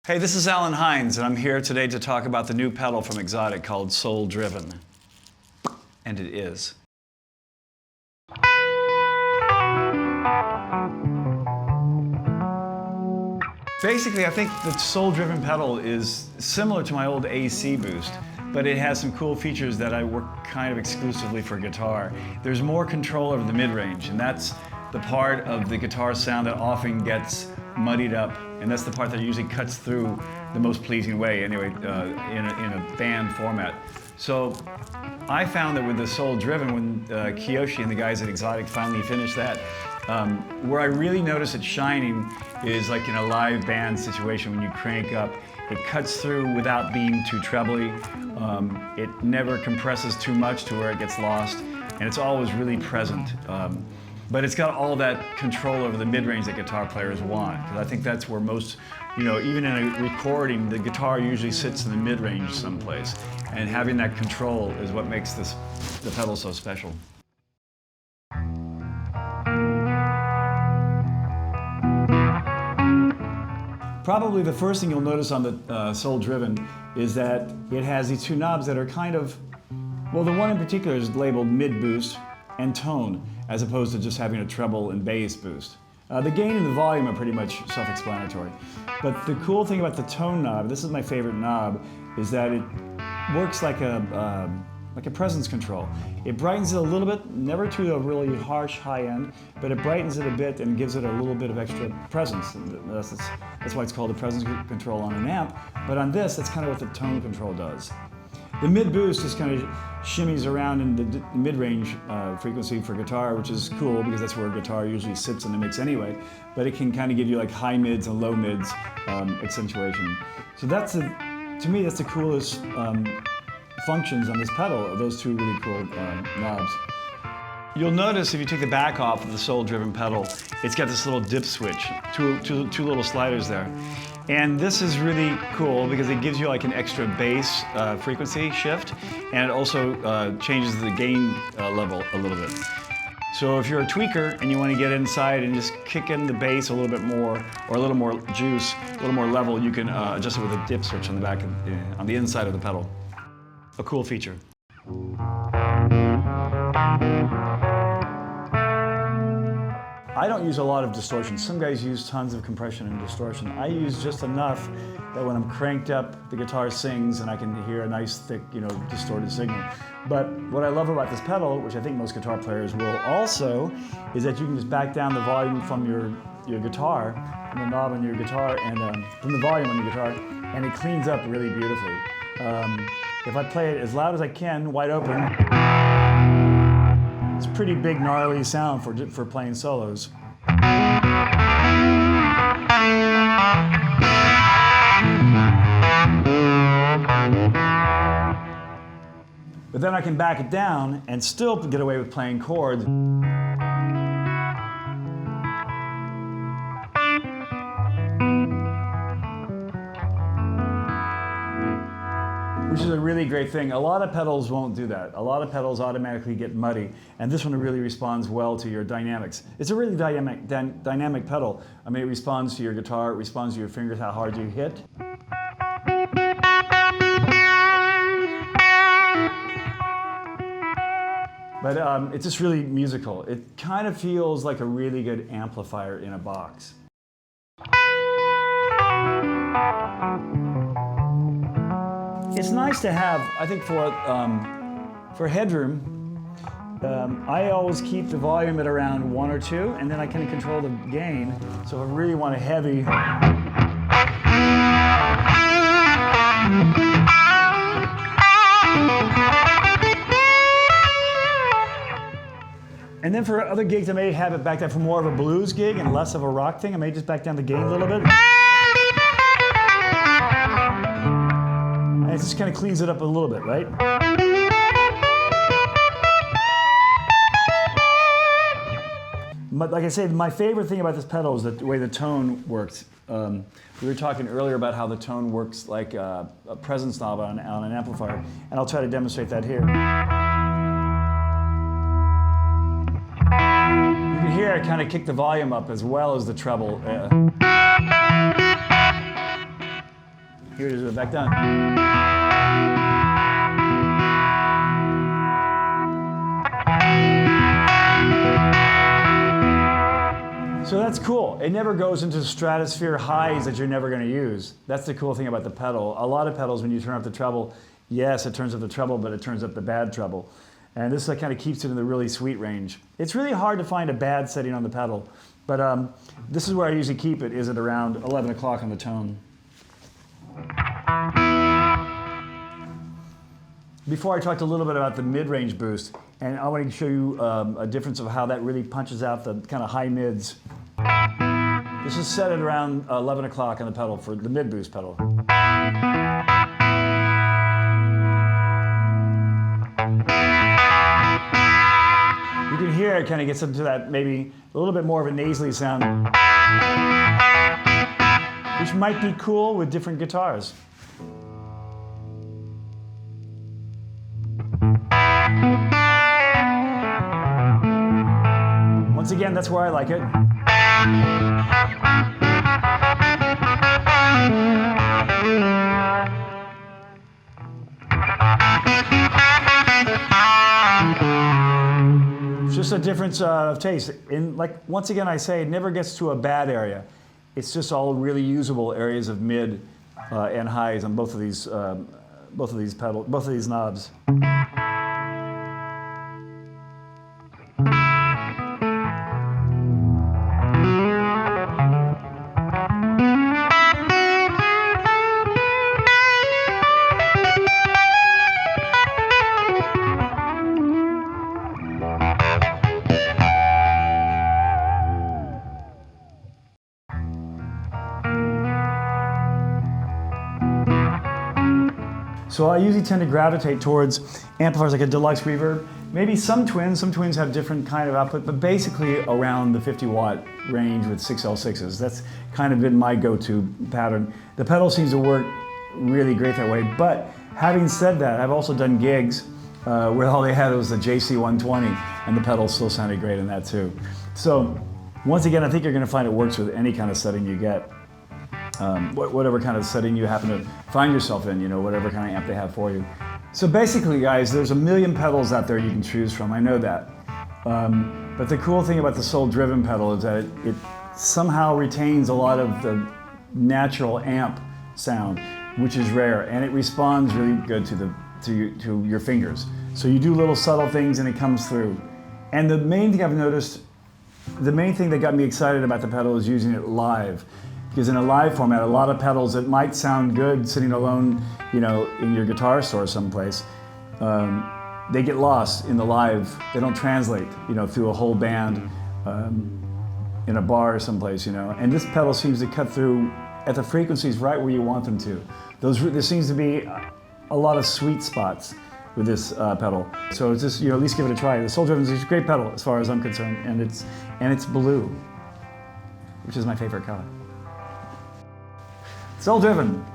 Hey, this is Alan Hines, and I'm here today to talk about the new pedal from Xotic called Soul Driven. And it is. Basically, I think the Soul Driven pedal is similar to my old AC Boost, but it has some cool features that I work kind of exclusively for guitar. There's more control over the mid-range, and that's the part of the guitar sound that often gets muddied up, and that's the part that usually cuts through the most pleasing way, anyway, in a band format. So I found that with the Soul Driven, when Kiyoshi and the guys at Xotic finally finished that, where I really notice it shining is like in a live band situation when you crank up. It cuts through without being too trebly. It never compresses too much to where it gets lost, and it's always really present. But it's got all that control over the mid-range that guitar players want, because I think that's where most, even in a recording, the guitar usually sits in the mid-range someplace, and having that control is what makes the pedal so special. Probably the first thing you'll notice on the Soul Driven is that it has these two knobs that are kind of, well, the one in particular is labeled mid-boost and tone, as opposed to just having a treble and bass boost. The gain and the volume are pretty much self-explanatory. But the cool thing about the tone knob, this is my favorite knob, is that it works like a presence control. It brightens it a little bit, never to a really harsh high end, but it brightens it a bit and gives it a little bit of extra presence. And that's why it's called a presence control on an amp. But on this, that's kind of what the tone control does. The mid-boost just kind of shimmies around in the mid-range frequency for guitar, which is cool because that's where guitar usually sits in the mix anyway. But it can kind of give you like high mids and low mids accentuation. So to me, that's the coolest functions on this pedal, those two really cool knobs. You'll notice if you take the back off of the Soul Driven pedal, it's got this little dip switch, two little sliders there. And this is really cool because it gives you like an extra bass frequency shift, and it also changes the gain level a little bit. So if you're a tweaker and you want to get inside and just kick in the bass a little bit more, or a little more juice, a little more level, you can adjust it with a dip switch on the back, on the inside of the pedal. A cool feature. I don't use a lot of distortion. Some guys use tons of compression and distortion. I use just enough that when I'm cranked up, the guitar sings and I can hear a nice, thick, distorted signal. But what I love about this pedal, which I think most guitar players will also, is that you can just back down the volume from your guitar, from the knob on your guitar, and from the volume on your guitar, and it cleans up really beautifully. If I play it as loud as I can, wide open, it's a pretty big, gnarly sound for playing solos. But then I can back it down and still get away with playing chords. Which is a really great thing. A lot of pedals won't do that. A lot of pedals automatically get muddy, and this one really responds well to your dynamics. It's a really dynamic pedal. I mean, it responds to your guitar, it responds to your fingers, how hard you hit. But it's just really musical. It kind of feels like a really good amplifier in a box. It's nice to have, I think for headroom, I always keep the volume at around 1 or 2, and then I can control the gain. So if I really want a heavy, and then for other gigs I may have it back down for more of a blues gig and less of a rock thing. I may just back down the gain a little bit. It just kind of cleans it up a little bit, right? But like I said, my favorite thing about this pedal is the way the tone works. We were talking earlier about how the tone works like a presence knob on an amplifier, and I'll try to demonstrate that here. You can hear it kind of kick the volume up as well as the treble. Here it is, back down. So that's cool. It never goes into stratosphere highs that you're never going to use. That's the cool thing about the pedal. A lot of pedals, when you turn up the treble, yes, it turns up the treble, but it turns up the bad treble. And this kind of keeps it in the really sweet range. It's really hard to find a bad setting on the pedal, but this is where I usually keep it, is at around 11 o'clock on the tone. Before I talked a little bit about the mid-range boost, and I want to show you a difference of how that really punches out the kind of high mids. This is set at around 11 o'clock on the pedal for the mid-boost pedal. You can hear it kind of gets into that maybe a little bit more of a nasally sound, which might be cool with different guitars. Once again, that's where I like it. It's just a difference of taste. Once again, I say it never gets to a bad area. It's just all really usable areas of mid and highs on both of these knobs. So I usually tend to gravitate towards amplifiers like a deluxe reverb. Maybe some twins have different kind of output, but basically around the 50-watt range with 6L6s. That's kind of been my go-to pattern. The pedal seems to work really great that way, but having said that, I've also done gigs where all they had was the JC120, and the pedal still sounded great in that too. So once again, I think you're going to find it works with any kind of setting you get. Whatever kind of setting you happen to find yourself in, whatever kind of amp they have for you. So basically, guys, there's a million pedals out there you can choose from, I know that. But the cool thing about the Soul Driven pedal is that it somehow retains a lot of the natural amp sound, which is rare, and it responds really good to your fingers. So you do little subtle things and it comes through. And the main thing I've noticed, the main thing that got me excited about the pedal is using it live. Because in a live format, a lot of pedals that might sound good sitting alone, in your guitar store someplace, they get lost in the live. They don't translate, through a whole band in a bar or someplace, And this pedal seems to cut through at the frequencies right where you want them to. There seems to be a lot of sweet spots with this pedal. So it's just, at least give it a try. The Soul Driven is a great pedal as far as I'm concerned, and it's blue, which is my favorite color. Soul Driven.